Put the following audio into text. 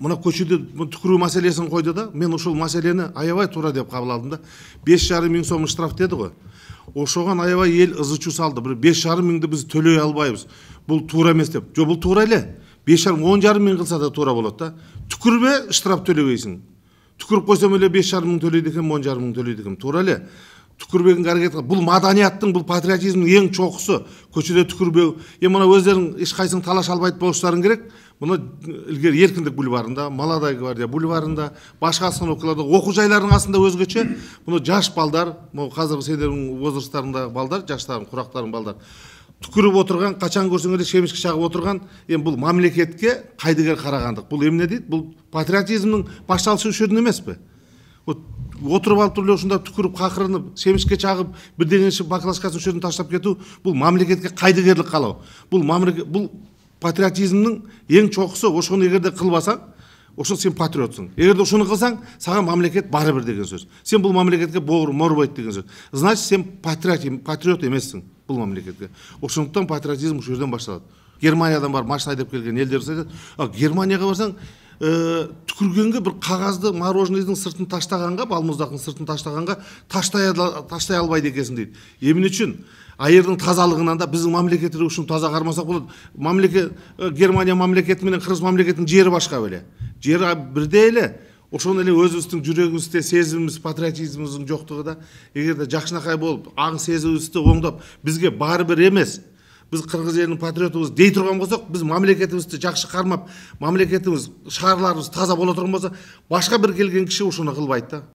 мына көчеде түкірүү маселесин койду да, мен ушул маселени аябай туура деп кабыл алдым да. 5,5 миң сом штраф деди го. Ошогон аябай эл ызы-чуу салды. Бир 5,5 миңди биз төлөй албайбыз. Бул туура эмес деп. Жо, бул туура эле. 5,5 10,5 миң кылса да туура болот да. Түкүрбө, штраф төлөбөйсүң. Түкүрүп койсом эле 5,5 миң төлөйт экен, 10,5 миң төлөйт экен. Туура эле. Түкүрбөгөнгө аракет кыл. Бул маданияттын, бул патриотизмдин эң чокусу. Көчөдө түкүрбөө. Мына өздөрүң эч кайсың талаш албайт болуштарың керек. Мына илгери Эркиндик бульварында, Молодая гвардия бульварында, башка остановкаларда, окуу жайларынын астында өзгөчө мына жаш балдар, могу азыр сендердин возрасттарыңдагы балдар, жаштардын, курактардын балдар түкүрүп отурган, качан көрсөң эле шемишке чагып отурган, эми бул мамлекетке кайдыгер карагандык. Бул эмне дейт? Бул патриотизмдин башталышы ошодон эмеспи? Отуруп алып туруп эле ушунда түкүрүп, какырынып, шемишке чагып, бирдеңе баклажкасын ошодон таштап кетүү, бул мамлекетке кайдыгерлик каалоо. Бул патриотизмдин эң чокусу. Ошону эгерде кылбасаң, ошо сен патриотсуң. Эгерде ошону кылсаң, сага мамлекет бары бир деген сөз. Сен бул мамлекетке морбойт деген сөз. Значит, сен патриот эмессиң бул мамлекетке. Ошондуктан патриотизм ушул жерден башталат. Германиядан бар машина айдап келген элдер айтат, Германияга барсаң, түкүргөнгө бир кагазды мороженыйдын сыртын таштаганга, балмуздактын сыртын таштаганга таштай албайт экенсиң дейт. Эмне үчүн? Айырдын тазалыгынан да биздин мамлекетти ушун таза кармасак болот. Германия мамлекети менен Кыргыз мамлекетинин жери башка беле. Жери бирдей эле. Ошону эле өзүбүздүн жүрөгүбүздө сезимибиз, патриотизмибиздин жоктугу да. Эгерде жакшынакай болуп, аң сезимибизди оңдоп, бизге баары бир эмес. Biz Kırgız elinin patriotubuz dей турган болсок, biz мамлекетибизди жакшы кармап, мамлекетибиз, шаарларыбыз таза боло турган болсо, башка бир келген киши ушуну кылбайт да.